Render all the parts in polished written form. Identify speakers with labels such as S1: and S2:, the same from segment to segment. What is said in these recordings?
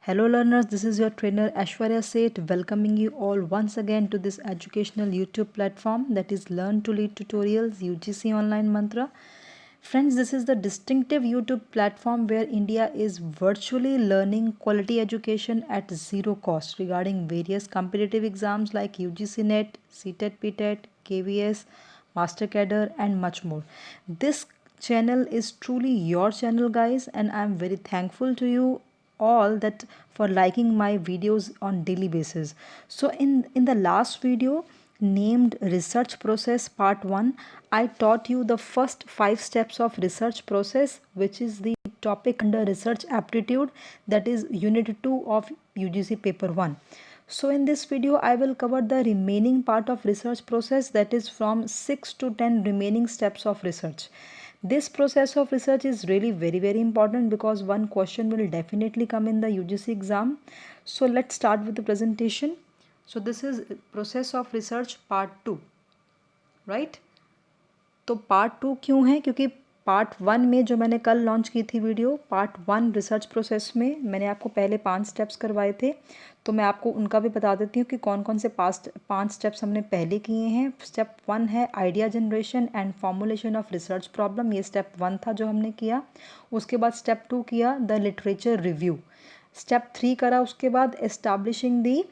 S1: Hello learners, this is your trainer Ashwarya Seth welcoming you all once again to this educational YouTube platform that is Learn to Lead Tutorials UGC Online Mantra. Friends, this is the distinctive YouTube platform where India is virtually learning quality education at zero cost regarding various competitive exams like UGC NET, CTET, PTET, KVS, Master Cadre and much more. This channel is truly your channel guys, and I am very thankful to you all that for liking my videos on daily basis. So in the last video named research process part 1, I taught you the first 5 steps of research process, which is the topic under research aptitude, that is unit 2 of UGC paper 1. So in this video I will cover the remaining part of research process, that is from 6 to 10 remaining steps of research. This process of research is really very important because one question will definitely come in the UGC exam. So let's start with the presentation. So this is process of research part 2, right? तो part 2 क्यों है? क्योंकि part 1 में जो मैंने कल launch की थी वीडियो, पार्ट 1 रिसर्च प्रोसेस में मैंने आपको पहले 5 स्टेप्स करवाए थे, तो मैं आपको उनका भी बता देती हूँ कि कौन कौन से 5 स्टेप्स हमने पहले किए हैं. स्टेप 1 है idea generation and formulation of research problem, ये स्टेप 1 था जो हमने किया. उसके बाद स्टेप 2 किया द लिटरेचर रिव्यू. स्टेप 3 करा उसके बाद एस्टैब्लिशिंग दी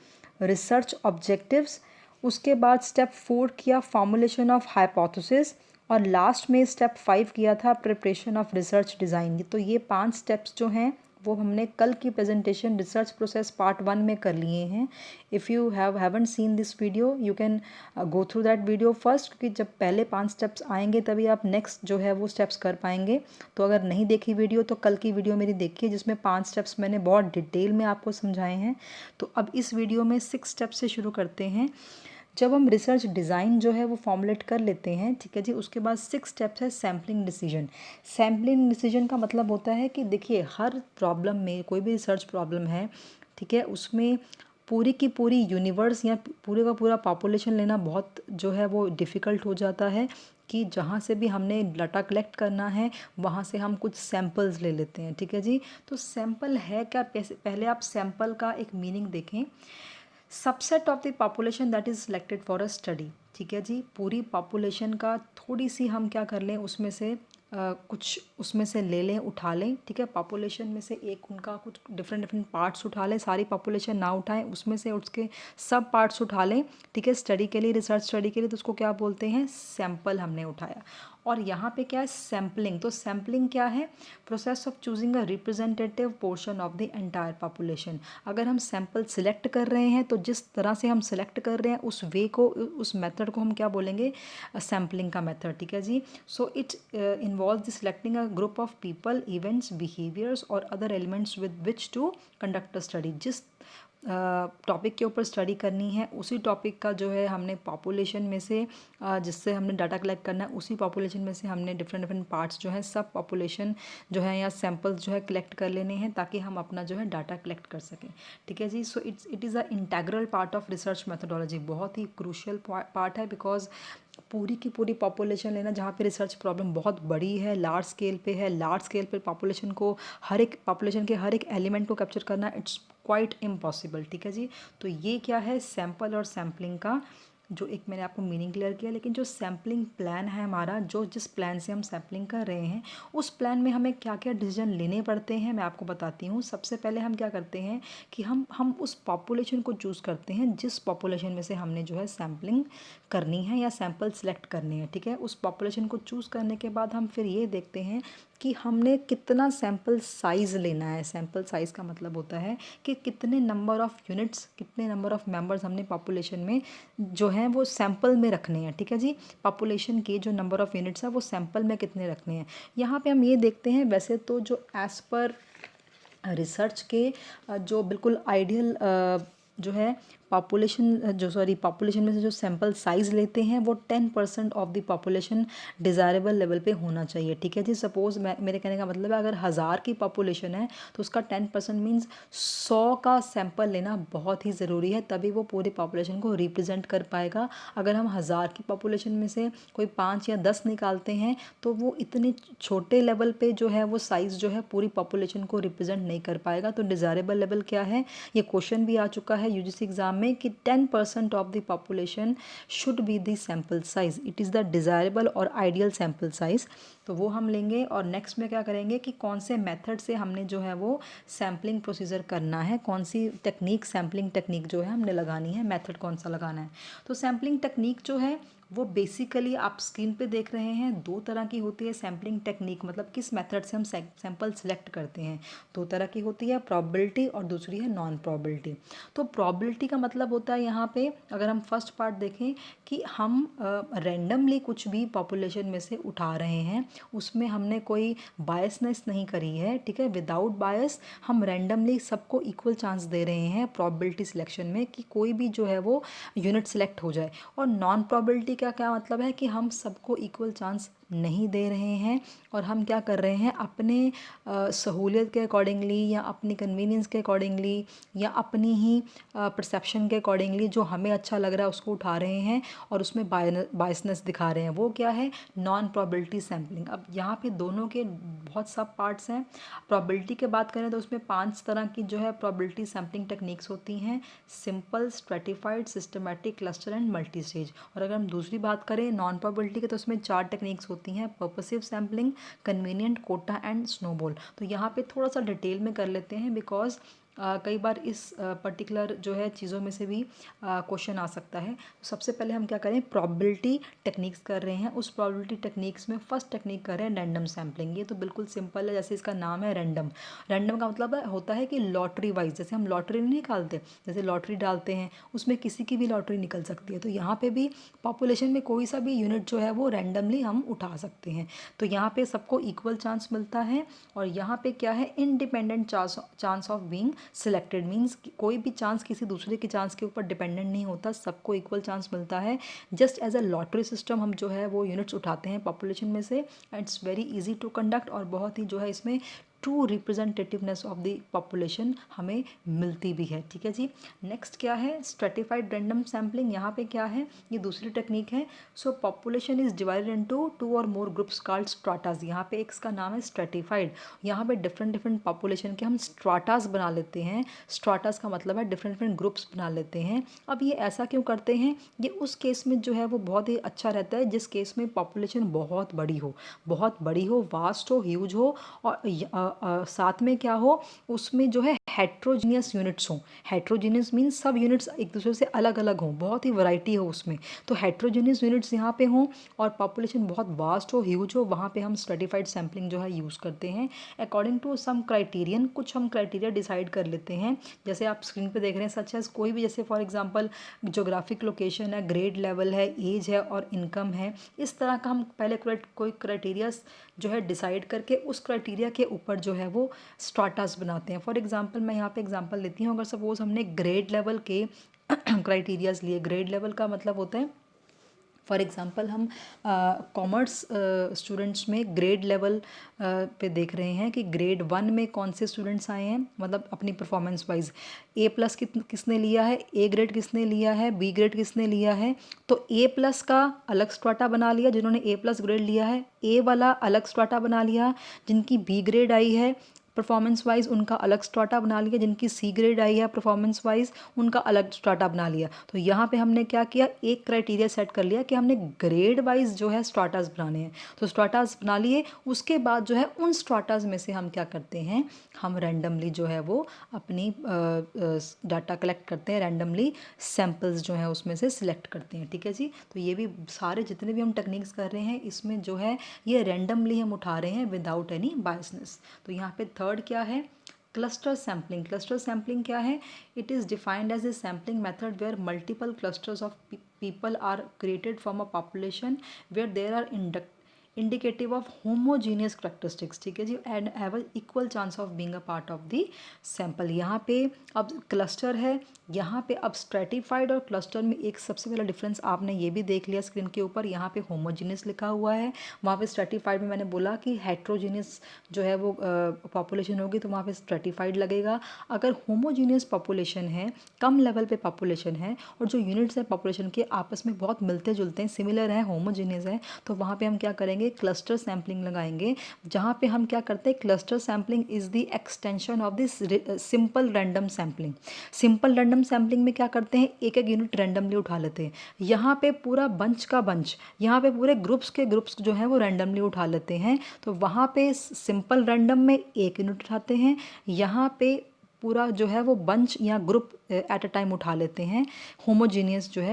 S1: रिसर्च ऑब्जेक्टिव्स. उसके बाद स्टेप 4 किया फॉर्मुलेशन ऑफ हाइपोथेसिस और लास्ट में स्टेप 5 किया था प्रिपरेशन ऑफ रिसर्च डिज़ाइन. तो ये 5 स्टेप्स जो हैं वो हमने कल की प्रेजेंटेशन रिसर्च प्रोसेस पार्ट 1 में कर लिए हैं. If you haven't seen this video you can go through that video first, क्योंकि जब पहले 5 स्टेप्स आएंगे तभी आप नेक्स्ट जो है वो स्टेप्स कर पाएंगे. तो अगर नहीं देखी वीडियो तो कल की वीडियो मेरी देखिए जिसमें 5 स्टेप्स मैंने बहुत डिटेल में आपको समझाए हैं. तो अब इस वीडियो में 6 स्टेप्स से शुरू करते हैं. जब हम रिसर्च डिज़ाइन जो है वो फॉर्मुलेट कर लेते हैं, ठीक है जी, उसके बाद 6 स्टेप्स है सैम्पलिंग डिसीजन. सैम्पलिंग डिसीजन का मतलब होता है कि देखिए हर प्रॉब्लम में, कोई भी रिसर्च प्रॉब्लम है, ठीक है, उसमें पूरी की पूरी यूनिवर्स या पूरे का पूरा पॉपुलेशन लेना बहुत जो है वो डिफ़िकल्ट हो जाता है कि जहाँ से भी हमने डाटा कलेक्ट करना है वहाँ से हम कुछ सैम्पल्स ले लेते हैं. ठीक है जी, तो सैम्पल है क्या? पहले आप सैम्पल का एक मीनिंग देखें. Subset of the population that is selected for a study. ठीक है जी, पूरी पॉपुलेशन का थोड़ी सी हम क्या कर लें, उसमें से कुछ उसमें से ले लें, उठा लें. ठीक है, पॉपुलेशन में से एक उनका कुछ डिफरेंट पार्ट्स उठा लें. सारी पॉपुलेशन ना उठाएं, उसमें से उसके सब पार्ट्स उठा लें. ठीक है, स्टडी के लिए, रिसर्च स्टडी के लिए, तो उसको क्या बोलते हैं? सैम्पल हमने उठाया. और यहाँ पे क्या है? सैम्पलिंग. तो सैम्पलिंग क्या है? Process of choosing a representative portion of the entire population. अगर हम सैम्पल सिलेक्ट कर रहे हैं तो जिस तरह से हम सिलेक्ट कर रहे हैं उस वे को, उस मेथड को हम क्या बोलेंगे? सैम्पलिंग का मेथड. ठीक है जी, so it involve the selecting a group of people, events, behaviours और other elements with which to conduct a study. जिस टॉपिक के ऊपर स्टडी करनी है उसी टॉपिक का जो है हमने पॉपुलेशन में से जिससे हमने डाटा कलेक्ट करना है उसी पॉपुलेशन में से हमने डिफरेंट पार्ट्स जो है सब पॉपुलेशन जो है या सैम्पल्स जो है कलेक्ट कर लेने हैं ताकि हम अपना जो है डाटा कलेक्ट कर सकें. ठीक है जी, so it is a integral part of research methodology. बहुत ही क्रूशियल पार्ट है बिकॉज पूरी की पूरी पॉपुलेशन लेना, जहाँ पे रिसर्च प्रॉब्लम बहुत बड़ी है, लार्ज स्केल पे है, लार्ज स्केल पे पॉपुलेशन को, हर एक पॉपुलेशन के हर एक एलिमेंट को कैप्चर करना, इट्स क्वाइट इम्पॉसिबल. ठीक है जी, तो ये क्या है? सैम्पल और सैम्पलिंग का जो एक मैंने आपको मीनिंग क्लियर किया. लेकिन जो सैम्पलिंग प्लान है हमारा, जो जिस प्लान से हम सैम्पलिंग कर रहे हैं उस प्लान में हमें क्या क्या डिसीजन लेने पड़ते हैं मैं आपको बताती हूँ. सबसे पहले हम क्या करते हैं कि हम उस पॉपुलेशन को चूज़ करते हैं जिस पॉपुलेशन में से हमने जो है सैम्पलिंग करनी है या सैम्पल सेलेक्ट करने हैं. ठीक है, उस पॉपुलेशन को चूज़ करने के बाद हम फिर ये देखते हैं कि हमने कितना सैम्पल साइज़ लेना है. सैम्पल साइज़ का मतलब होता है कि कितने नंबर ऑफ़ यूनिट्स, कितने नंबर ऑफ़ मेंबर्स हमने पॉपुलेशन में जो हैं वो सैम्पल में रखने हैं. ठीक है जी, पॉपुलेशन के जो नंबर ऑफ़ यूनिट्स है वो सैम्पल में कितने रखने हैं. यहाँ पे हम ये देखते हैं, वैसे तो जो एज़ पर रिसर्च के जो बिल्कुल आइडियल जो है पॉपुलेशन में से जो सैंपल साइज़ लेते हैं वो 10% of the population desirable level पे होना चाहिए, ठीक है जी। सपोज़ मेरे कहने का मतलब है अगर 1000 की पॉपुलेशन है तो उसका 10% मीन्स 100 का सैंपल लेना बहुत ही ज़रूरी है, तभी वो पूरी पॉपुलेशन को रिप्रेजेंट कर पाएगा। अगर हम 1000 की पॉपुलेशन में से कोई 5 या 10 निकालते हैं तो वो इतने छोटे लेवल पे जो है वो साइज़ जो है पूरी पॉपुलेशन को रिप्रेजेंट नहीं कर पाएगा। तो डिज़ायरेबल लेवल क्या है, ये क्वेश्चन भी आ चुका है यूजीसी एग्जाम में कि 10% of the population should be the sample size, it is the desirable और आइडियल सैंपल साइज। तो वो हम लेंगे और नेक्स्ट में क्या करेंगे कि कौन से मेथड से हमने जो है वो सैम्पलिंग प्रोसीजर करना है, कौन सी टेक्निक सैम्पलिंग टेक्निक जो है हमने लगानी है, मेथड कौन सा लगाना है। तो सैम्पलिंग टेक्निक जो है वो बेसिकली आप स्क्रीन पे देख रहे हैं, दो तरह की होती है सैम्पलिंग टेक्निक, मतलब किस मेथड से हम सैंपल सेलेक्ट करते हैं। दो तरह की होती है, प्रोबेबिलिटी और दूसरी है नॉन प्रोबेबिलिटी। तो प्रोबेबिलिटी का मतलब होता है यहाँ पे अगर हम फर्स्ट पार्ट देखें कि हम रैंडमली कुछ भी पॉपुलेशन में से उठा रहे हैं, उसमें हमने कोई बायसनेस नहीं करी है, ठीक है। विदाउट बायस हम रैंडमली सबको इक्वल चांस दे रहे हैं प्रोबेबिलिटी सिलेक्शन में कि कोई भी जो है वो यूनिट सेलेक्ट हो जाए। और नॉन प्रोबेबिलिटी का क्या मतलब है कि हम सबको इक्वल चांस नहीं दे रहे हैं और हम क्या कर रहे हैं अपने सहूलियत के अकॉर्डिंगली या अपनी कन्वीनियंस के अकॉर्डिंगली या अपनी ही परसेप्शन के अकॉर्डिंगली जो हमें अच्छा लग रहा है उसको उठा रहे हैं और उसमें बायसनेस दिखा रहे हैं। वो क्या है, नॉन प्रोबेबिलिटी सैम्पलिंग। अब यहाँ पे दोनों के बहुत सब पार्ट्स हैं। प्रोबेबिलिटी की बात करें तो उसमें 5 तरह की जो है प्रोबेबिलिटी सैम्पलिंग टेक्निक्स होती हैं, simple, stratified, systematic, cluster and multi stage. और अगर हम दूसरी बात करें नॉन प्रोबेबिलिटी के तो उसमें 4 टेक्निक्स होती हैं, purposive sampling, convenient, quota and snowball. तो यहाँ पे थोड़ा सा डिटेल में कर लेते हैं बिकॉज कई बार इस पर्टिकुलर जो है चीज़ों में से भी क्वेश्चन आ सकता है। तो सबसे पहले हम क्या करें, प्रोबेबिलिटी टेक्निक्स कर रहे हैं। उस प्रोबेबिलिटी टेक्निक्स में फर्स्ट टेक्निक कर रहे हैं रैंडम सैम्पलिंग। ये तो बिल्कुल सिंपल है, जैसे इसका नाम है रैंडम। रैंडम का मतलब होता है कि लॉटरी वाइज, जैसे हम लॉटरी नहीं निकालते, जैसे लॉटरी डालते हैं उसमें किसी की भी लॉटरी निकल सकती है। तो यहाँ पे भी पॉपुलेशन में कोई सा भी यूनिट जो है वो रैंडमली हम उठा सकते हैं। तो यहाँ पे सबको इक्वल चांस मिलता है और यहाँ पे क्या है, independent chance of being selected, means कोई भी चांस किसी दूसरे के चांस के ऊपर डिपेंडेंट नहीं होता, सबको इक्वल चांस मिलता है। Just as a lottery system हम जो है वो यूनिट्स उठाते हैं पॉपुलेशन में से। It's very easy to conduct और बहुत ही जो है इसमें true representativeness of the population हमें मिलती भी है, ठीक है जी। नेक्स्ट क्या है, स्ट्रेटिफाइड रैंडम सैम्पलिंग। यहाँ पे क्या है, ये दूसरी टेक्निक है। सो पॉपुलेशन इज डिवाइडेड इनटू 2 और मोर ग्रुप्स कॉल्ड स्ट्राटास। यहाँ पे एक इसका नाम है स्ट्रेटिफाइड। यहाँ पे डिफरेंट डिफरेंट पॉपुलेशन के हम स्ट्राटास बना लेते हैं। स्ट्राटास का मतलब है डिफरेंट डिफरेंट ग्रुप्स बना लेते हैं। अब ये ऐसा क्यों करते हैं, ये उस केस में जो है वो बहुत ही अच्छा रहता है जिस केस में पॉपुलेशन बहुत बड़ी हो, वास्ट हो, ह्यूज हो और साथ में क्या हो, उसमें जो है हेट्रोजीनियस यूनिट्स हों। हेट्रोजीनियस मीन्स सब यूनिट्स एक दूसरे से अलग अलग हों, बहुत ही वैरायटी हो उसमें। तो हेट्रोजीनियस यूनिट्स यहाँ पे हों और पॉपुलेशन बहुत वास्ट हो, ह्यूज हो, वहाँ पे हम स्ट्रेटिफाइड सैम्पलिंग जो है यूज़ करते हैं अकॉर्डिंग टू सम क्राइटेरियन। कुछ हम क्राइटेरिया डिसाइड कर लेते हैं, जैसे आप स्क्रीन पे देख रहे हैं, सच एज कोई भी, जैसे फॉर एग्जांपल जोग्राफिक लोकेशन है, ग्रेड लेवल है, एज है और इनकम है। इस तरह का हम पहले कोई क्राइटेरिया जो है डिसाइड करके उस क्राइटेरिया के ऊपर जो है वो स्ट्राटास बनाते हैं। फॉर एग्जांपल मैं यहाँ पे एग्जांपल लेती हूँ, अगर सपोज हमने ग्रेड लेवल के क्राइटेरियाज लिए, ग्रेड लेवल का मतलब होता है फॉर एग्ज़ाम्पल हम कॉमर्स स्टूडेंट्स में ग्रेड लेवल पे देख रहे हैं कि ग्रेड 1 में कौन से स्टूडेंट्स आए हैं, मतलब अपनी परफॉर्मेंस वाइज ए प्लस किसने लिया है, ए ग्रेड किसने लिया है, बी ग्रेड किसने लिया है। तो ए प्लस का अलग स्ट्राटा बना लिया जिन्होंने ए प्लस ग्रेड लिया है, ए वाला अलग स्ट्राटा बना लिया जिनकी बी ग्रेड आई है परफॉर्मेंस वाइज, उनका अलग स्ट्राटा बना लिया जिनकी सी ग्रेड आई है परफॉर्मेंस वाइज, उनका अलग स्ट्राटा बना लिया। तो यहाँ पे हमने क्या किया, एक क्राइटेरिया सेट कर लिया कि हमने ग्रेड वाइज जो है स्ट्राटास बनाने हैं। तो स्ट्राटास बना लिए, उसके बाद जो है उन स्ट्राटास में से हम क्या करते हैं, हम रैंडमली जो है वो अपनी डाटा कलेक्ट करते हैं, रैंडमली सैम्पल्स जो हैं उसमें से सिलेक्ट करते हैं, ठीक है जी। तो ये भी सारे जितने भी हम टेक्निक्स कर रहे हैं इसमें जो है ये रैंडमली हम उठा रहे हैं विदाउट एनी बायसनेस। तो यहाँ पे थर्ड क्या है, क्लस्टर सैम्पलिंग। क्लस्टर सैम्पलिंग क्या है, it is defined as a sampling method where multiple clusters of people are created from a population where there are indicative of homogeneous characteristics, ठीक है जी, and have a equal chance of being a part of the sample. यहाँ पे अब cluster है, यहाँ पे अब स्ट्रेटिफाइड और क्लस्टर में एक सबसे पहला डिफरेंस आपने ये भी देख लिया स्क्रीन के ऊपर, यहाँ पे होमोजीनियस लिखा हुआ है, वहाँ पे स्ट्रेटिफाइड में मैंने बोला कि हेट्रोजीनियस जो है वो पॉपुलेशन होगी तो वहाँ पे स्ट्रेटिफाइड लगेगा। अगर होमोजीनियस पॉपुलेशन है, कम लेवल पे पॉपुलेशन है और जो यूनिट्स हैं पॉपुलेशन के आपस में बहुत मिलते जुलते हैं, सिमिलर हैं, होमोजीनियस हैं, तो वहाँ पे हम क्या करेंगे, क्लस्टर सैम्पलिंग लगाएंगे, जहाँ पे हम क्या करते हैं, cluster sampling is the extension of this simple random sampling. Simple random sampling में क्या करते हैं, एक एक यूनिट रैंडमली उठा लेते हैं, यहाँ पे पूरा बंच का बंच, यहाँ पे पूरे ग्रुप्स के ग्रुप्स जो हैं वो रैंडमली उठा लेते हैं, तो वहाँ पे सिंपल रैंडम में एक यूनिट उठाते हैं, यहाँ पे पूरा जो है वो बंच या ग्रुप एट अ टाइम उठा लेते हैं होमोजीनियस जो है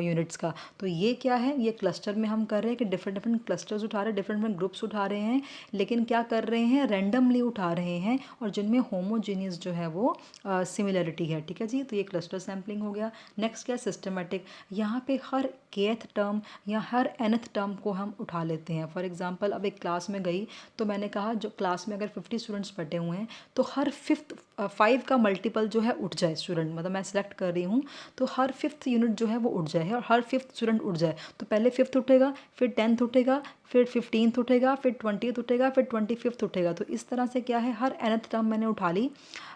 S1: यूनिट्स का। तो ये क्या है, ये क्लस्टर में हम कर रहे हैं कि डिफरेंट डिफरेंट क्लस्टर्स उठा रहे हैं, डिफरेंट डिफरेंट ग्रुप्स उठा रहे हैं, लेकिन क्या कर रहे हैं, रैंडमली उठा रहे हैं और जिनमें होमोजीनियस जो है वो सिमिलरिटी है, ठीक है जी। तो ये क्लस्टर सैम्पलिंग हो गया। नेक्स्ट क्या, सिस्टमेटिक, यहाँ पे हर केथ टर्म या हर nth टर्म को हम उठा लेते हैं। फॉर एग्जांपल अब एक क्लास में गई तो मैंने कहा जो क्लास में अगर 50 स्टूडेंट्स बैठे हुए हैं तो हर फिफ्थ 5 का मल्टीपल जो है उठ जाए स्टूडेंट, मतलब मैं सेलेक्ट कर रही हूँ तो हर फिफ्थ यूनिट जो है वो उठ जाए और हर फिफ्थ स्टूडेंट उठ जाए, तो पहले फिफ्थ उठेगा, फिर 10th उठेगा, फिर 15th उठेगा, फिर 20th उठेगा, फिर 25th उठेगा। तो इस तरह से क्या है, हर nth टर्म मैंने उठा ली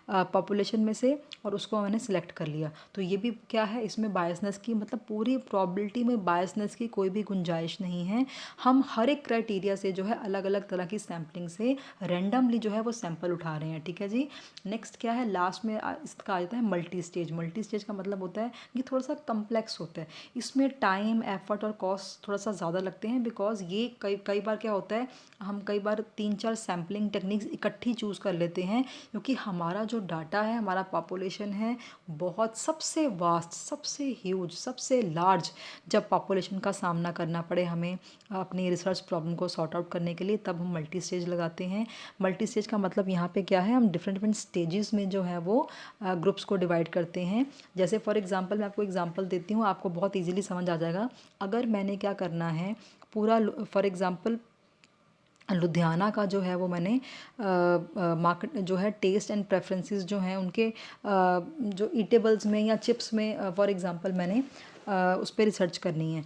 S1: पॉपुलेशन में से और उसको मैंने सिलेक्ट कर लिया। तो ये भी क्या है, इसमें बायसनेस की मतलब पूरी प्रॉबिलिटी में बायसनेस की कोई भी गुंजाइश नहीं है। हम हर एक क्राइटेरिया से जो है अलग अलग तरह की सैम्पलिंग से रैंडमली जो है वो सैंपल उठा रहे हैं, ठीक है जी। नेक्स्ट क्या है, लास्ट में इसका आ जाता है मल्टी स्टेज। मल्टी स्टेज का मतलब होता है ये थोड़ा सा कम्प्लेक्स होता है, इसमें टाइम एफर्ट और कॉस्ट थोड़ा सा ज़्यादा लगते हैं, बिकॉज ये कई कई बार क्या होता है, हम कई बार 3-4 सैम्पलिंग टेक्निक्स इकट्ठी चूज़ कर लेते हैं, क्योंकि हमारा जो डाटा है, हमारा पॉपुलेशन है बहुत सबसे वास्ट, सबसे ह्यूज, सबसे लार्ज, जब पॉपुलेशन का सामना करना पड़े हमें अपनी रिसर्च प्रॉब्लम को सॉर्ट आउट करने के लिए, तब हम मल्टी स्टेज लगाते हैं। मल्टी स्टेज का मतलब यहाँ पे क्या है, हम डिफरेंट डिफरेंट स्टेजेस में जो है वो ग्रुप्स को डिवाइड करते हैं। जैसे फॉर एग्जांपल मैं आपको एग्जांपल देती हूँ, आपको बहुत इजीली समझ आ जाएगा। अगर मैंने क्या करना है, पूरा फॉर एग्जांपल लुधियाना का जो है वो मैंने मार्केट जो है टेस्ट एंड प्रेफरेंसेस जो हैं उनके जो ईटेबल्स में या चिप्स में फॉर एग्जांपल मैंने उस पर रिसर्च करनी है,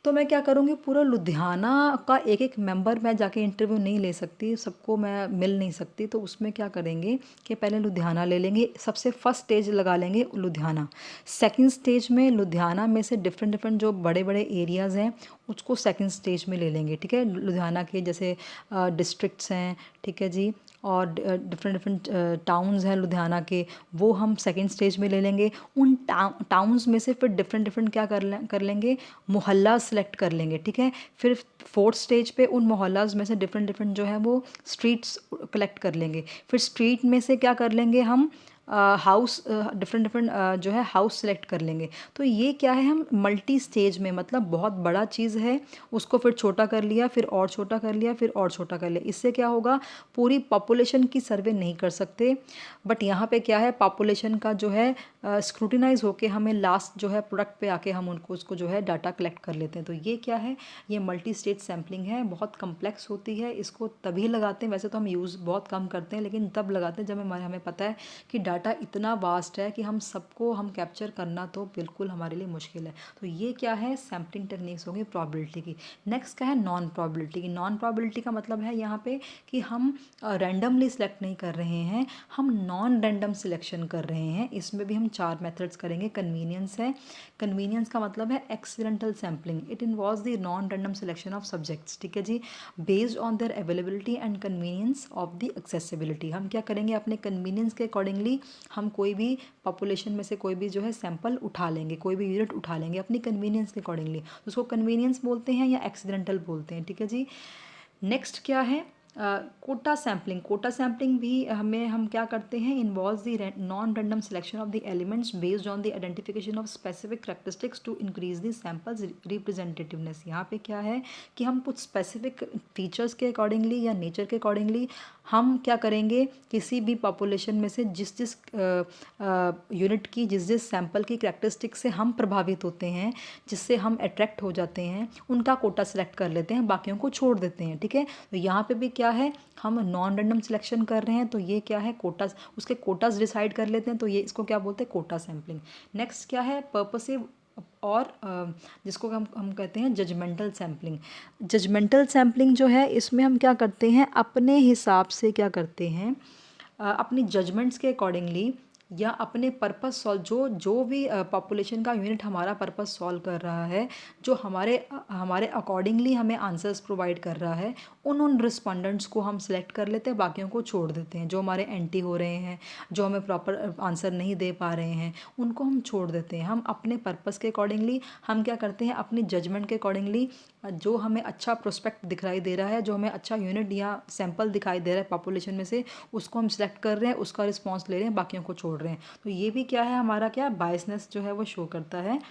S1: तो मैं क्या करूँगी, पूरा लुधियाना का एक एक मेंबर मैं जाके इंटरव्यू नहीं ले सकती, सबको मैं मिल नहीं सकती, तो उसमें क्या करेंगे कि पहले लुधियाना ले लेंगे, सबसे फर्स्ट स्टेज लगा लेंगे लुधियाना। सेकंड स्टेज में लुधियाना में से डिफरेंट डिफरेंट जो बड़े बड़े एरियाज़ हैं उसको सेकंड स्टेज में ले लेंगे, ठीक है। लुधियाना के जैसे डिस्ट्रिक्ट्स हैं, ठीक है जी, और डिफरेंट डिफरेंट टाउन्स हैं लुधियाना के, वो हम सेकंड स्टेज में ले लेंगे। उन टाउन्स में से फिर डिफरेंट डिफरेंट क्या कर लेंगे, मोहल्ला सेलेक्ट कर लेंगे, ठीक है। फिर फोर्थ स्टेज पे उन मोहल्लाज में से डिफरेंट डिफरेंट जो है वो स्ट्रीट्स कलेक्ट कर लेंगे। फिर स्ट्रीट में से क्या कर लेंगे हम, हाउस डिफरेंट डिफरेंट जो है हाउस सेलेक्ट कर लेंगे। तो ये क्या है, हम मल्टी स्टेज में, मतलब बहुत बड़ा चीज़ है उसको फिर छोटा कर लिया, फिर और छोटा कर लिया, फिर और छोटा कर लिया। इससे क्या होगा, पूरी पॉपुलेशन की सर्वे नहीं कर सकते, बट यहाँ पे क्या है, पॉपुलेशन का जो है स्क्रूटिनाइज होके हमें लास्ट जो है प्रोडक्ट पे आके हम उसको जो है डाटा कलेक्ट कर लेते हैं। तो ये क्या है, ये मल्टी स्टेज सैम्पलिंग है, बहुत कम्प्लेक्स होती है, इसको तभी लगाते हैं, वैसे तो हम यूज़ बहुत कम करते हैं, लेकिन तब लगाते हैं जब हमें पता है कि डाटा इतना वास्ट है कि हम सबको हम कैप्चर करना तो बिल्कुल हमारे लिए मुश्किल है। तो ये क्या है, सैम्पलिंग टेक्निक्स होगी प्रॉबिलिटी की। नेक्स्ट क्या है, नॉन प्रॉबिलिटी की। नॉन प्रॉबिलिटी का मतलब है यहाँ पे कि हम रैंडमली सिलेक्ट नहीं कर रहे हैं, हम नॉन रैंडम सिलेक्शन कर रहे हैं। इसमें भी हम 4 मेथड्स करेंगे। कन्वीनियंस है, कन्वीनियंस का मतलब है accidental sampling, it involves the non random selection of subjects, ठीक है जी, based on their availability and convenience of the accessibility. हम क्या करेंगे, अपने कन्वीनियंस के अकॉर्डिंगली हम कोई भी पॉपुलेशन में से कोई भी जो है सैंपल उठा लेंगे, कोई भी यूनिट उठा लेंगे अपनी कन्वीनियंस के अकॉर्डिंगली, उसको कन्वीनियंस बोलते हैं या एक्सीडेंटल बोलते हैं, ठीक है जी। नेक्स्ट क्या है, कोटा सैम्पलिंग भी हमें हम क्या करते हैं, involves the non random selection of the elements based on the identification of specific characteristics to increase the sample's representativeness. यहाँ पे क्या है कि हम कुछ स्पेसिफिक फीचर्स के अकॉर्डिंगली या नेचर के अकॉर्डिंगली हम क्या करेंगे, किसी भी पॉपुलेशन में से जिस जिस यूनिट की जिस जिस सैम्पल की करेक्टरिस्टिक से हम प्रभावित होते हैं, जिससे हम अट्रैक्ट हो जाते हैं, उनका कोटा सेलेक्ट कर लेते हैं, बाकियों को छोड़ देते हैं। ठीक है, तो यहाँ पे भी क्या है, हम नॉन रैंडम सिलेक्शन कर रहे हैं, तो ये क्या है, कोटास, उसके कोटास डिसाइड कर लेते हैं, तो ये इसको क्या बोलते हैं, कोटा सैम्पलिंग। नेक्स्ट क्या है, पर्पसिव और जिसको हम कहते हैं जजमेंटल सैम्पलिंग। जजमेंटल सैम्पलिंग जो है, इसमें हम क्या करते हैं, अपने हिसाब से क्या करते हैं, अपनी जजमेंट्स के अकॉर्डिंगली या अपने पर्पस सॉल्व, जो भी पॉपुलेशन का यूनिट हमारा पर्पस सॉल्व कर रहा है, जो हमारे अकॉर्डिंगली हमें आंसर्स प्रोवाइड कर रहा है, उन रिस्पोंडेंट्स को हम सिलेक्ट कर लेते हैं, बाकियों को छोड़ देते हैं। जो हमारे एंटी हो रहे हैं, जो हमें प्रॉपर आंसर नहीं दे पा रहे हैं, उनको हम छोड़ देते हैं। हम अपने पर्पस के अकॉर्डिंगली हम क्या करते हैं, अपनी जजमेंट के अकॉर्डिंगली जो हमें अच्छा प्रोस्पेक्ट दिखाई दे रहा है, जो हमें अच्छा यूनिट या सैंपल दिखाई दे रहा है पॉपुलेशन में से, उसको हम सिलेक्ट कर रहे हैं, उसका रिस्पॉन्स ले रहे हैं, बाकियों को छोड़ रहे हैं। तो ये भी क्या है, हमारा क्या बायसनेस जो है वो शो करता है।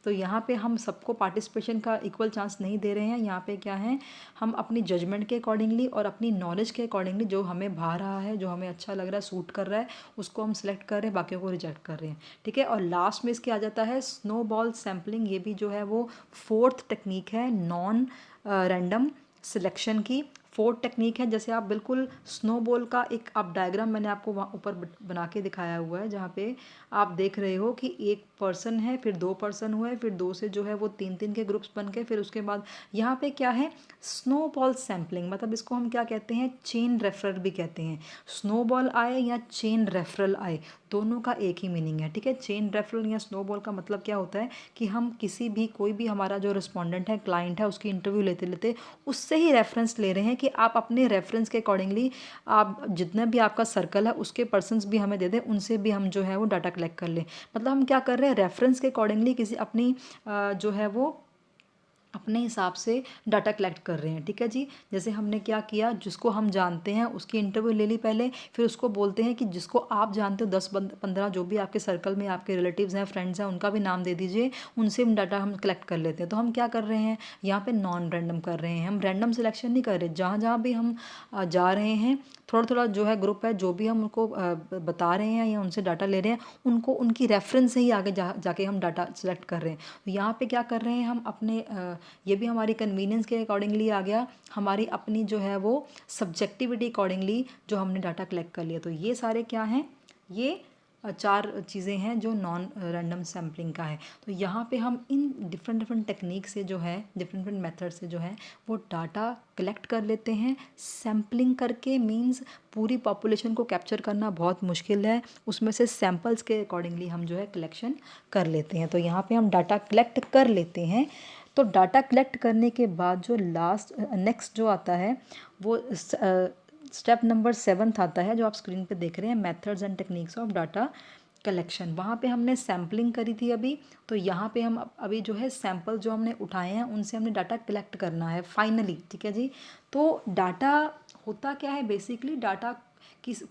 S1: तो यहाँ पे हम सबको पार्टिसिपेशन का इक्वल चांस नहीं दे रहे हैं। यहाँ पे क्या है, हम अपनी जजमेंट के अकॉर्डिंगली और अपनी नॉलेज के अकॉर्डिंगली जो हमें भा रहा है, जो हमें अच्छा लग रहा है, सूट कर रहा है, उसको हम सिलेक्ट कर रहे हैं, बाकियों को रिजेक्ट कर रहे हैं। ठीक है, और लास्ट में इसके आ जाता है स्नोबॉल सैम्पलिंग। ये भी जो है वो फोर्थ टेक्निक है नॉन रैंडम सिलेक्शन की। फोर्थ टेक्निक है, जैसे आप बिल्कुल स्नोबॉल का एक आप डायग्राम मैंने आपको वहाँ ऊपर बना के दिखाया हुआ है, जहाँ पे आप देख रहे हो कि एक पर्सन है, फिर दो पर्सन हुए, फिर दो से जो है वो तीन तीन के ग्रुप्स बन के, फिर उसके बाद यहाँ पे क्या है, स्नोबॉल सैम्पलिंग, मतलब इसको हम क्या कहते हैं, चेन रेफरल भी कहते हैं। स्नोबॉल आए या चेन रेफरल आए, दोनों का एक ही मीनिंग है। ठीक है, चेन रेफरल या स्नोबॉल का मतलब क्या होता है कि हम किसी भी कोई भी हमारा जो रिस्पोंडेंट है, क्लाइंट है, उसकी इंटरव्यू लेते लेते उससे ही रेफरेंस ले रहे हैं कि आप अपने रेफरेंस के अकॉर्डिंगली आप जितना भी आपका सर्कल है उसके पर्सन्स भी हमें दे दें, उनसे भी हम जो है वो डाटा कलेक्ट कर लें। मतलब हम क्या कर रहे हैं, रेफरेंस के अकॉर्डिंगली किसी अपनी जो है वो अपने हिसाब से डाटा कलेक्ट कर रहे हैं। ठीक है जी, जैसे हमने क्या किया, जिसको हम जानते हैं उसकी इंटरव्यू ले ली पहले, फिर उसको बोलते हैं कि जिसको आप जानते हो 10-15 जो भी आपके सर्कल में आपके रिलेटिव्स हैं, फ्रेंड्स हैं, उनका भी नाम दे दीजिए, उनसे हम डाटा हम कलेक्ट कर लेते हैं। तो हम क्या कर रहे हैं, यहाँ पे नॉन रैंडम कर रहे हैं, हम रैंडम सिलेक्शन नहीं कर रहे। जहाँ जहाँ भी हम जा रहे हैं, थोड़ा थोड़ा जो है ग्रुप है, जो भी हम उनको बता रहे हैं या उनसे डाटा ले रहे हैं, उनको उनकी रेफरेंस से ही आगे जाके हम डाटा सेलेक्ट कर रहे हैं। तो यहाँ पे क्या कर रहे हैं हम अपने ये भी हमारी कन्वीनियंस के अकॉर्डिंगली आ गया, हमारी अपनी जो है वो सब्जेक्टिविटी अकॉर्डिंगली जो हमने डाटा कलेक्ट कर लिया। तो ये सारे क्या हैं, ये चार चीज़ें हैं जो नॉन रैंडम सैम्पलिंग का है। तो यहाँ पे हम इन डिफरेंट टेक्निक से जो है, डिफरेंट मेथड से जो है वो डाटा कलेक्ट कर लेते हैं। सैम्पलिंग करके मींस पूरी पॉपुलेशन को कैप्चर करना बहुत मुश्किल है, उसमें से सैम्पल्स के अकॉर्डिंगली हम जो है कलेक्शन कर लेते हैं। तो यहाँ पे हम डाटा कलेक्ट कर लेते हैं। तो डाटा कलेक्ट करने के बाद जो नेक्स्ट जो आता है वो स्टेप नंबर 7 आता है, जो आप स्क्रीन पे देख रहे हैं, methods and techniques of data collection. वहाँ पे हमने सैम्पलिंग करी थी अभी, तो यहाँ पे हम अभी जो है सैम्पल जो हमने उठाए हैं उनसे हमने डाटा कलेक्ट करना है फाइनली। ठीक है जी, तो डाटा होता क्या है, बेसिकली डाटा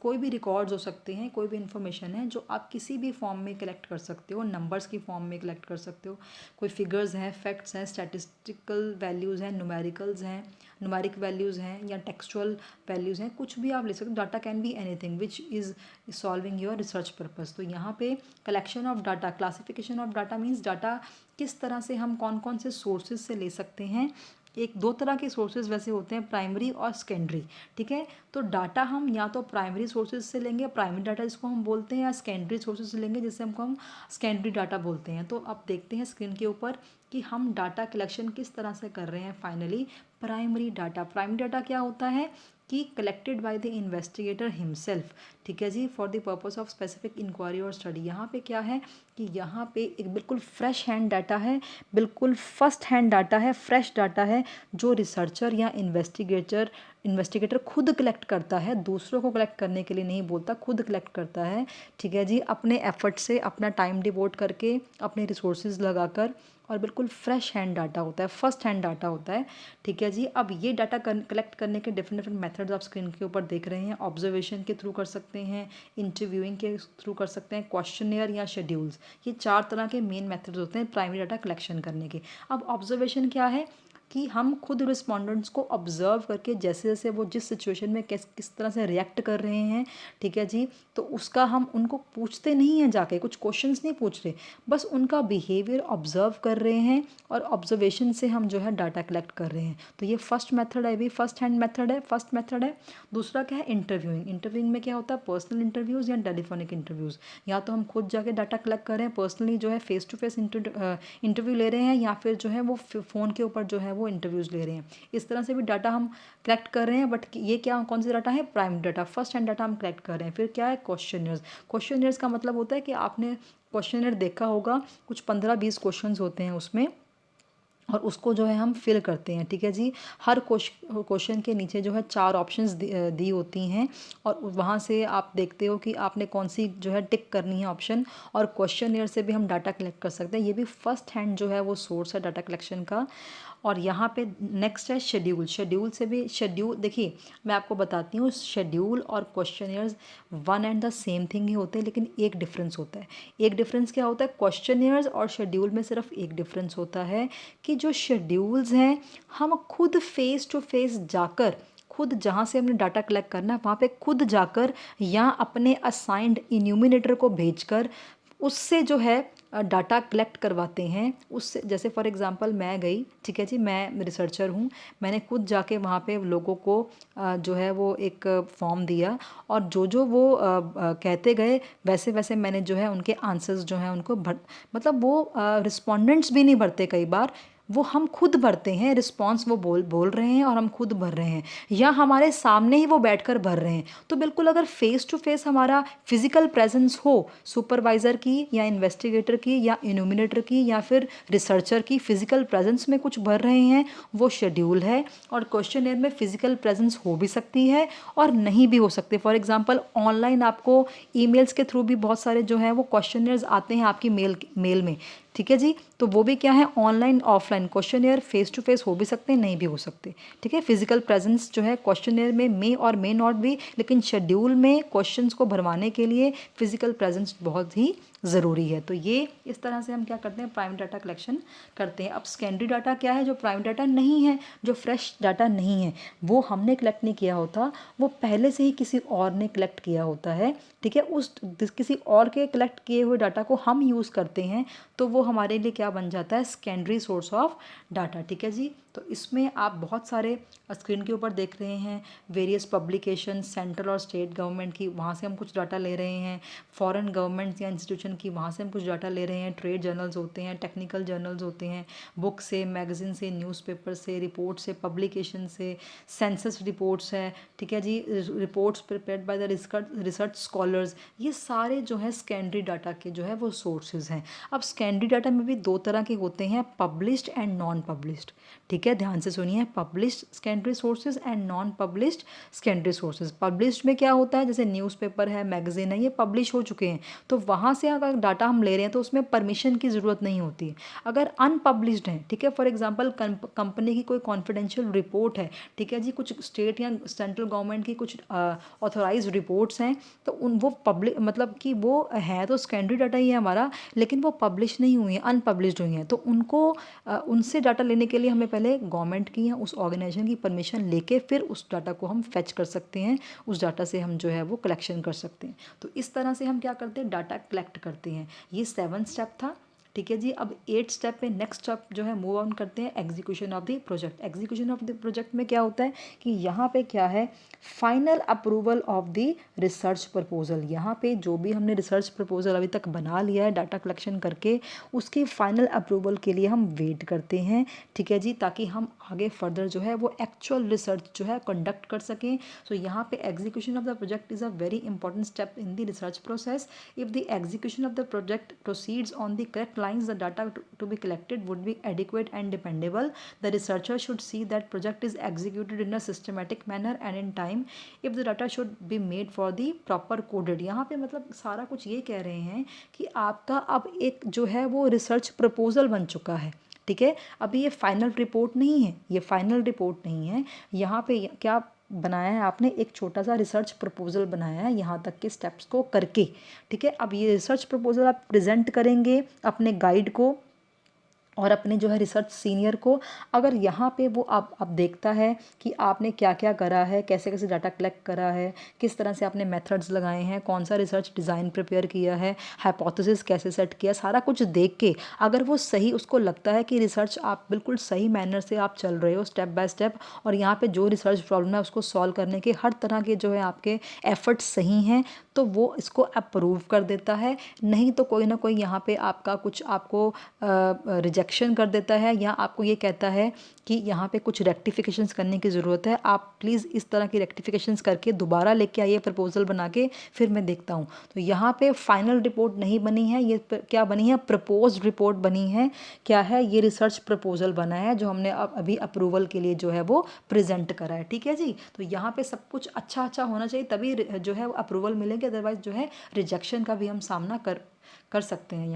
S1: कोई भी रिकॉर्ड्स हो सकते हैं, कोई भी इन्फॉर्मेशन है जो आप किसी भी फॉर्म में कलेक्ट कर सकते हो, नंबर्स की फॉर्म में कलेक्ट कर सकते हो, कोई फिगर्स हैं, फैक्ट्स हैं, स्टैटिस्टिकल वैल्यूज़ हैं, न्यूमेरिकल्स हैं, न्यूमेरिक वैल्यूज़ हैं, या टेक्सचुअल वैल्यूज़ हैं, कुछ भी आप ले सकते हो। Data can be anything which is solving your research purpose. तो यहाँ पे collection of data, classification of data means data किस तरह से हम कौन कौन से सोर्सेज से ले सकते हैं। एक दो तरह के सोर्सेज वैसे होते हैं, प्राइमरी और सेकेंडरी। ठीक है, तो डाटा हम या तो प्राइमरी सोर्सेज से लेंगे, प्राइमरी डाटा जिसको हम बोलते हैं, या सेकेंडरी सोर्सेज से लेंगे जिससे हम सेकेंडरी डाटा बोलते हैं। तो अब देखते हैं स्क्रीन के ऊपर कि हम डाटा कलेक्शन किस तरह से कर रहे हैं। फाइनली प्राइमरी डाटा क्या होता है कि collected by the investigator himself. ठीक है जी, for the purpose of specific inquiry और स्टडी। यहाँ पे क्या है कि यहाँ पे एक बिल्कुल फ्रेश हैंड डाटा है, बिल्कुल फर्स्ट हैंड डाटा है, फ्रेश डाटा है, जो रिसर्चर या इन्वेस्टिगेटर इन्वेस्टिगेटर खुद कलेक्ट करता है, दूसरों को कलेक्ट करने के लिए नहीं बोलता, खुद कलेक्ट करता है, ठीक है जी, अपने एफर्ट से, अपना टाइम डिवोट करके, अपने रिसोर्सेज लगाकर, और बिल्कुल फ्रेश हैंड डाटा होता है, फर्स्ट हैंड डाटा होता है, ठीक है जी। अब ये डाटा कलेक्ट करने के डिफरेंट डिफरेंट मेथड्स आप स्क्रीन के ऊपर देख रहे हैं। ऑब्जर्वेशन के थ्रू कर सकते हैं, इंटरव्यूइंग के थ्रू कर सकते हैं, क्वेश्चनियर या शेड्यूल्स, ये 4 तरह के मेन मेथड्स होते हैं प्राइमरी डाटा कलेक्शन करने के। अब ऑब्जर्वेशन क्या है कि हम खुद रिस्पोंडेंट्स को ऑब्जर्व करके जैसे जैसे वो जिस सिचुएशन में किस तरह से रिएक्ट कर रहे हैं, ठीक है जी, तो उसका हम उनको पूछते नहीं हैं जाके, कुछ क्वेश्चंस नहीं पूछ रहे, बस उनका बिहेवियर ऑब्जर्व कर रहे हैं और ऑब्जर्वेशन से हम जो है डाटा कलेक्ट कर रहे हैं। तो ये फर्स्ट मेथड है, भी फर्स्ट हैंड मेथड है, फर्स्ट मेथड है। दूसरा क्या है, इंटरव्यूइंग। इंटरव्यूइंग में क्या होता है, पर्सनल इंटरव्यूज़ या टेलीफोनिक इंटरव्यूज़। या तो हम खुद जाके डाटा कलेक्ट कर रहे हैं पर्सनली, जो है फेस टू फेस इंटरव्यू ले रहे हैं, या फिर जो है वो फ़ोन के ऊपर जो है वो इंटरव्यूज़ ले रहे हैं। इस तरह से भी डाटा हम कलेक्ट कर रहे हैं, बट ये क्या, कौन सा डाटा है, prime data, first hand data हम कलेक्ट कर रहे हैं। फिर क्या है, क्वेश्चनियर्स। क्वेश्चनियर्स का मतलब होता है कि आपने क्वेश्चनियर देखा होगा, कुछ 15-20 क्वेश्चंस होते हैं उसमें, और उसको जो है हम फिल करते हैं, ठीक है जी। हर क्वेश्चन के नीचे जो है 4 ऑप्शंस दी होती हैं, और वहाँ से आप देखते हो कि आपने कौन सी जो है टिक करनी है ऑप्शन। और क्वेश्चनियर से भी हम डाटा कलेक्ट कर सकते हैं, ये भी फर्स्ट हैंड जो है वो सोर्स है डाटा कलेक्शन का। और यहाँ पे नेक्स्ट है शेड्यूल। शेड्यूल से भी, शेड्यूल देखिए मैं आपको बताती हूँ, शेड्यूल और questionnaires one and the same thing he होते हैं, लेकिन एक डिफरेंस होता है। एक डिफरेंस क्या होता है, क्वेश्चनियर्स और शेड्यूल में सिर्फ एक डिफरेंस होता है कि जो शेड्यूल्स हैं हम खुद फेस टू फेस जाकर, खुद जहाँ से हमने डाटा कलेक्ट करना है वहाँ पे खुद जाकर, या अपने असाइंड इन्यूमिनेटर को भेजकर उससे जो है डाटा कलेक्ट करवाते हैं। उससे जैसे फॉर एग्जांपल मैं गई, ठीक है जी, मैं रिसर्चर हूँ, मैंने खुद जाके वहाँ पे लोगों को जो है वो एक फॉर्म दिया, और जो वो कहते गए वैसे वैसे मैंने जो है उनके आंसर्स जो हैं उनको मतलब वो रिस्पोंडेंट्स भी नहीं भरते कई बार, वो हम खुद भरते हैं, रिस्पॉन्स वो बोल रहे हैं और हम खुद भर रहे हैं, या हमारे सामने ही वो बैठकर भर रहे हैं। तो बिल्कुल अगर फेस टू फेस हमारा फिजिकल प्रेजेंस हो, सुपरवाइज़र की या इन्वेस्टिगेटर की या इनोमिनेटर की या फिर रिसर्चर की फिजिकल प्रेजेंस में कुछ भर रहे हैं, वो शेड्यूल है। और क्वेश्चनियर में फिजिकल प्रेजेंस हो भी सकती है और नहीं भी हो सकते। फॉर एग्जांपल ऑनलाइन आपको ईमेल्स के थ्रू भी बहुत सारे जो हैं वो क्वेश्चनियर्स आते हैं आपकी मेल में, ठीक है जी। तो वो भी क्या है, online offline questionnaire face to face हो भी सकते हैं, नहीं भी हो सकते, ठीक है। फिजिकल प्रेजेंस जो है क्वेश्चनियर में मे और मे नॉट भी, लेकिन शेड्यूल में क्वेश्चंस को भरवाने के लिए फिजिकल प्रेजेंस बहुत ही ज़रूरी है। तो ये इस तरह से हम क्या करते हैं, प्राइम डाटा कलेक्शन करते हैं। अब सेकेंडरी डाटा क्या है, जो प्राइम डाटा नहीं है, जो फ्रेश डाटा नहीं है, वो हमने कलेक्ट नहीं किया होता, वो पहले से ही किसी और ने कलेक्ट किया होता है, ठीक है। उस किसी और के कलेक्ट किए हुए डाटा को हम यूज़ करते हैं, तो वो हमारे लिए क्या बन जाता है, सेकेंडरी सोर्स ऑफ डाटा, ठीक है जी। तो इसमें आप बहुत सारे स्क्रीन के ऊपर देख रहे हैं, वेरियस पब्लिकेशन सेंट्रल और स्टेट गवर्नमेंट की, वहाँ से हम कुछ डाटा ले रहे हैं, फॉरेन गवर्नमेंट या इंस्टीट्यूशन की, वहाँ से हम कुछ डाटा ले रहे हैं, ट्रेड जर्नल्स होते हैं, टेक्निकल जर्नल्स होते हैं, बुक से, मैगजीन से, न्यूज़पेपर से, रिपोर्ट से, पब्लिकेशन से, सेंसस रिपोर्ट्स है, ठीक है जी, reports prepared by the research scholars, ये सारे जो है सेकेंडरी डाटा के जो है वो सोर्सेज हैं। अब सेकेंडरी डाटा में भी 2 तरह के होते हैं, पब्लिश्ड एंड नॉन पब्लिश्ड, ठीक है, ध्यान से सुनिए, published secondary sources and non published secondary sources. Published में क्या होता है, जैसे न्यूज़पेपर है, मैगजीन है, ये पब्लिश हो चुके हैं, तो वहाँ से अगर डाटा हम ले रहे हैं तो उसमें परमिशन की ज़रूरत नहीं होती है। अगर अनपब्लिश्ड है, ठीक है, फॉर एग्जांपल कंपनी की कोई कॉन्फिडेंशियल रिपोर्ट है, ठीक है जी, कुछ स्टेट या सेंट्रल गवर्नमेंट की कुछ ऑथोराइज रिपोर्ट्स हैं, तो वो पब्लिक मतलब कि वो है तो सेकेंडरी डाटा ही है हमारा, लेकिन वो पब्लिश नहीं हुई हैं, अनपब्लिश्ड हुई हैं, तो उनको उनसे डाटा लेने के लिए हमें पहले गवर्नमेंट की या उस ऑर्गेनाइजेशन की परमिशन लेके फिर उस डाटा को हम फेच कर सकते हैं, उस डाटा से हम जो है वो कलेक्शन कर सकते हैं। तो इस तरह से हम क्या करते हैं, डाटा कलेक्ट करते हैं। ये 7 स्टेप था, ठीक है जी। अब 8 स्टेप पे नेक्स्ट स्टेप जो है मूव ऑन करते हैं, execution of the project. Execution of the project में क्या होता है कि यहाँ पे क्या है, final approval of the research proposal. यहाँ पे जो भी हमने रिसर्च प्रपोजल अभी तक बना लिया है डाटा कलेक्शन करके, उसकी फाइनल अप्रूवल के लिए हम वेट करते हैं, ठीक है जी, ताकि हम आगे फर्दर जो है वो एक्चुअल रिसर्च जो है कंडक्ट कर सकें। सो यहाँ पे execution of the project is a very important step in the research process. If the execution of the project proceeds on the correct lines the data to be collected would be adequate and dependable. The researcher should see that project is executed in a systematic manner and in time. If the data should be made for the proper coded. यहाँ पे मतलब सारा कुछ ये कह रहे हैं कि आपका अब एक जो है वो रिसर्च प्रपोजल बन चुका है, ठीक है। अभी ये फाइनल रिपोर्ट नहीं है, ये फाइनल रिपोर्ट नहीं है। यहाँ पे क्या बनाया है आपने, एक छोटा सा रिसर्च प्रपोजल बनाया है यहाँ तक के स्टेप्स को करके, ठीक है। अब ये रिसर्च प्रपोजल आप प्रेजेंट करेंगे अपने गाइड को और अपने जो है रिसर्च सीनियर को। अगर यहाँ पे वो आप देखता है कि आपने क्या क्या करा है, कैसे कैसे डाटा कलेक्ट करा है, किस तरह से आपने मेथड्स लगाए हैं, कौन सा रिसर्च डिज़ाइन प्रिपेयर किया है, हाइपोथेसिस कैसे सेट किया, सारा कुछ देख के अगर वो सही उसको लगता है कि रिसर्च आप बिल्कुल सही मैनर से आप चल रहे हो स्टेप बाय स्टेप, और यहाँ पे जो रिसर्च प्रॉब्लम है उसको सॉल्व करने के हर तरह के जो है आपके एफर्ट्स सही हैं, तो वो इसको अप्रूव कर देता है। नहीं तो कोई ना कोई यहाँ पे आपका कुछ आपको रिजेक्शन कर देता है या आपको ये कहता है कि यहाँ पे कुछ रेक्टिफिकेशंस करने की ज़रूरत है, आप प्लीज़ इस तरह की रेक्टिफिकेशंस करके दोबारा लेके आइए प्रपोजल बना के, फिर मैं देखता हूँ। तो यहाँ पे फाइनल रिपोर्ट नहीं बनी है, ये क्या बनी है, प्रपोज्ड रिपोर्ट बनी है। क्या है, ये रिसर्च प्रपोजल बना है जो हमने अब अभी अप्रूवल के लिए जो है वो प्रेजेंट करा है, ठीक है जी। तो यहाँ पे सब कुछ अच्छा अच्छा होना चाहिए तभी जो है अप्रूवल मिलेंगे, अदरवाइज जो है रिजेक्शन का भी हम सामना कर सकते हैं।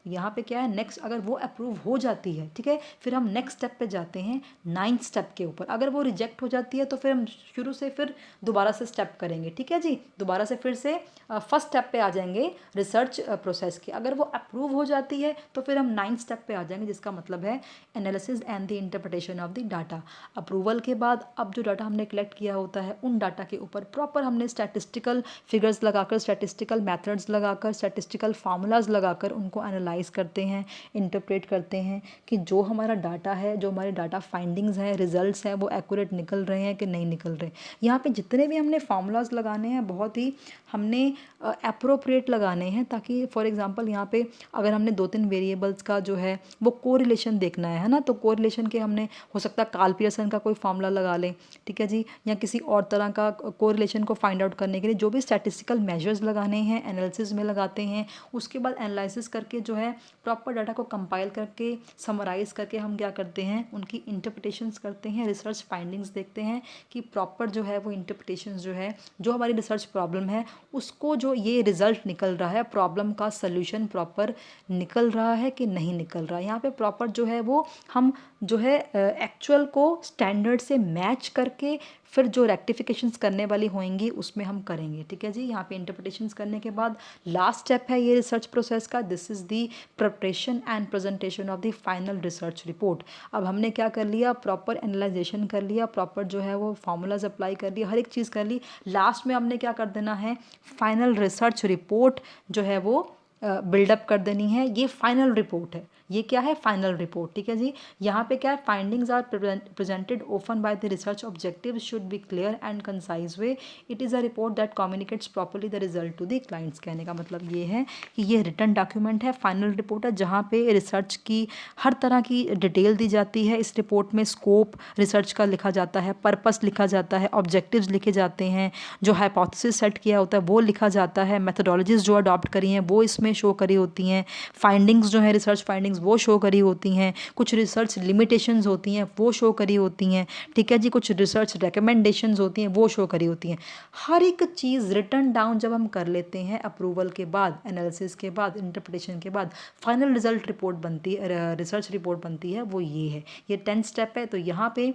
S1: यहाँ पे क्या है, नेक्स्ट अगर वो अप्रूव हो जाती है, ठीक है, फिर हम नेक्स्ट स्टेप पे जाते हैं 9th स्टेप के ऊपर। अगर वो रिजेक्ट हो जाती है तो फिर हम शुरू से फिर दोबारा से स्टेप करेंगे, ठीक है जी। दोबारा से फिर से फर्स्ट स्टेप पे आ जाएंगे रिसर्च प्रोसेस के। अगर वो अप्रूव हो जाती है तो फिर हम 9th स्टेप पे आ जाएंगे, जिसका मतलब है analysis and the interpretation of the data. Approval के बाद अब जो डाटा हमने कलेक्ट किया होता है उन डाटा के ऊपर प्रॉपर हमने स्टैटिस्टिकल फिगर्स लगाकर, स्टैटिस्टिकल मेथड्स लगाकर, स्टैटिस्टिकल फार्मूलाज लगाकर उनको एनालाइज करते हैं, इंटरप्रेट करते हैं कि जो हमारा डाटा है, जो हमारे डाटा फाइंडिंग्स हैं, रिजल्ट्स हैं, वो एक्यूरेट निकल रहे हैं कि नहीं निकल रहे। यहाँ पे जितने भी हमने फार्मूलाज लगाने हैं बहुत ही हमने अप्रोप्रिएट लगाने हैं, ताकि फॉर एग्जांपल यहाँ पे अगर हमने 2-3 वेरिएबल्स का जो है वो कोरिलेशन देखना है ना, तो कोरिलेशन के हमने हो सकता है कार्ल पियर्सन का कोई फार्मूला लगा लें, ठीक है जी, या किसी और तरह का कोरिलेशन को फाइंड आउट करने के लिए जो भी स्टैटिस्टिकल मेजर्स लगाने हैं एनालिसिस में लगाते हैं। उसके बाद एनालिसिस करके जो है प्रॉपर डाटा को कंपाइल करके समराइज़ करके हम क्या करते हैं, उनकी इंटरप्रिटेशंस करते हैं, रिसर्च फाइंडिंग्स देखते हैं कि प्रॉपर जो है वो इंटरप्रिटेशंस जो है जो हमारी रिसर्च प्रॉब्लम है उसको जो ये रिजल्ट निकल रहा है, प्रॉब्लम का सल्यूशन प्रॉपर निकल रहा है कि नहीं निकल रहा है। यहाँ पे प्रॉपर जो है वो हम जो है एक्चुअल को स्टैंडर्ड से मैच करके फिर जो रेक्टिफिकेशंस करने वाली होंगी उसमें हम करेंगे, ठीक है जी। यहाँ पे इंटरप्रिटेशंस करने के बाद लास्ट स्टेप है ये रिसर्च प्रोसेस का, this is the preparation and presentation of the final research report. अब हमने क्या कर लिया, प्रॉपर एनालाइजेशन कर लिया, प्रॉपर जो है वो फार्मूलाज अप्लाई कर लिया, हर एक चीज़ कर ली। लास्ट में हमने क्या कर देना है, फाइनल रिसर्च रिपोर्ट जो है वो बिल्डअप कर देनी है। ये फाइनल रिपोर्ट है, ये क्या है, फाइनल रिपोर्ट, ठीक है जी। यहाँ पे क्या है, findings are presented open by the research objectives should be clear and concise way, it is a report that communicates properly the result to the clients. कहने का मतलब ये है कि ये रिटन डॉक्यूमेंट है, फाइनल रिपोर्ट है, जहाँ पे रिसर्च की हर तरह की डिटेल दी जाती है। इस रिपोर्ट में स्कोप रिसर्च का लिखा जाता है, पर्पस लिखा जाता है, ऑब्जेक्टिव्स लिखे जाते हैं, जो हाइपोथेसिस सेट किया होता है वो लिखा जाता है, मेथोडोलॉजीज जो अडॉप्ट करी हैं वो इसमें शो करी होती हैं, फाइंडिंग्स जो है रिसर्च फाइंडिंग्स वो शो करी होती हैं, कुछ रिसर्च लिमिटेशंस होती हैं वो शो करी होती हैं, ठीक है जी, कुछ रिसर्च रिकमेंडेशंस होती हैं वो शो करी होती हैं। हर एक चीज़ रिटन डाउन जब हम कर लेते हैं अप्रूवल के बाद, एनालिसिस के बाद, इंटरप्रिटेशन के बाद, फाइनल रिजल्ट रिपोर्ट बनती है, रिसर्च रिपोर्ट बनती है, वो ये है, ये 10th स्टेप है। तो यहाँ पे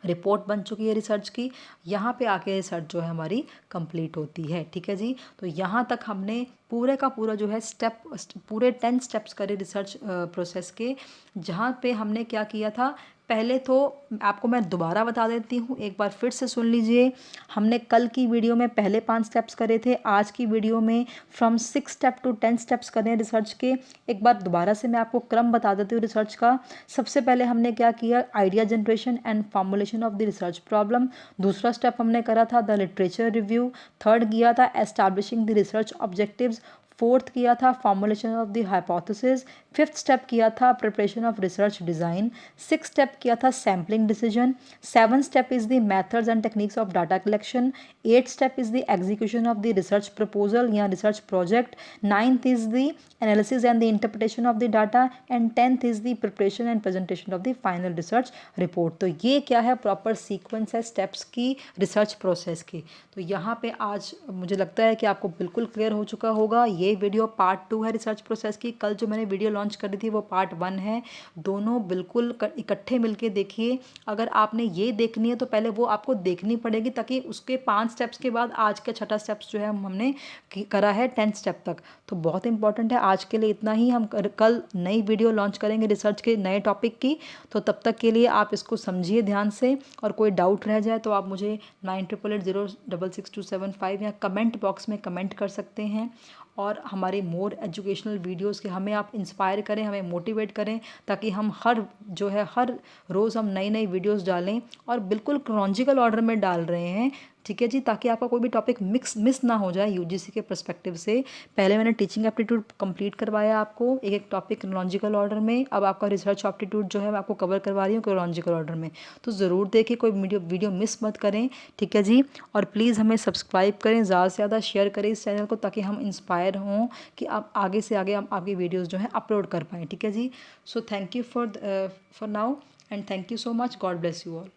S1: रिपोर्ट बन चुकी है रिसर्च की, यहाँ पे आके रिसर्च जो है हमारी कंप्लीट होती है, ठीक है जी। तो यहाँ तक हमने पूरे का पूरा जो है स्टेप, पूरे 10 स्टेप्स करे रिसर्च प्रोसेस के, जहाँ पे हमने क्या किया था। पहले तो आपको मैं दोबारा बता देती हूँ, एक बार फिर से सुन लीजिए। हमने कल की वीडियो में पहले 5 स्टेप्स करे थे, आज की वीडियो में फ्रॉम 6 स्टेप टू 10 स्टेप्स करें रिसर्च के। एक बार दोबारा से मैं आपको क्रम बता देती हूँ रिसर्च का। सबसे पहले हमने क्या किया, idea generation and formulation of the research problem. दूसरा स्टेप हमने करा था द लिटरेचर रिव्यू। थर्ड किया था establishing the research objectives. Fourth किया था formulation of the hypothesis. 5th step किया था preparation of research design, 6th step किया था sampling decision, 7th step is the methods and techniques of data collection, 8th step is the execution of the research proposal या research project, 9th is the analysis and the interpretation of the data and 10th is the preparation and presentation of the final research report. तो ये क्या है, proper sequence है steps की research process की। तो यहाँ पे आज मुझे लगता है कि आपको बिल्कुल क्लियर हो चुका होगा। ये वीडियो पार्ट 2 है रिसर्च प्रोसेस की। कल जो मैंने वीडियो लॉन्च करी थी वो पार्ट 1 है। दोनों बिल्कुल इकट्ठे मिलके देखिए। अगर आपने ये देखनी है तो पहले वो आपको देखनी पड़ेगी, ताकि उसके 5 स्टेप्स के बाद आज का छठा स्टेप्स जो है हमने करा है 10th स्टेप तक। तो बहुत इंपॉर्टेंट है। आज के लिए इतना ही। हम कल नई वीडियो लॉन्च करेंगे रिसर्च के नए टॉपिक की। तो तब तक के लिए आप इसको समझिए ध्यान से, और कोई डाउट रह जाए तो आप मुझे 9888066275 या कमेंट बॉक्स में कमेंट कर सकते हैं। और हमारे मोर एजुकेशनल वीडियोस के हमें आप इंस्पायर करें, हमें मोटिवेट करें, ताकि हम हर रोज़ हम नई नई वीडियोस डालें और बिल्कुल क्रोनॉलॉजिकल ऑर्डर में डाल रहे हैं। ठीक है जी, ताकि आपका कोई भी टॉपिक मिस ना हो जाए यूजीसी के पर्सपेक्टिव से। पहले मैंने टीचिंग एप्टीट्यूड कंप्लीट करवाया आपको एक एक टॉपिक क्रोनॉलॉजिकल ऑर्डर में। अब आपका रिसर्च एप्टीट्यूड जो है मैं आपको कवर करवा रही हूँ क्रोनॉलॉजिकल ऑर्डर में। तो ज़रूर देखिए, कोई वीडियो मिस मत करें। ठीक है जी, और प्लीज़ हमें सब्सक्राइब करें, ज़्यादा से ज़्यादा शेयर करें इस चैनल को, ताकि हम इंस्पायर हों कि आप आगे से आगे हम आपकी वीडियोज़ जो हैं अपलोड कर पाएँ। ठीक है जी, so thank you for now and thank you so much. God bless you all.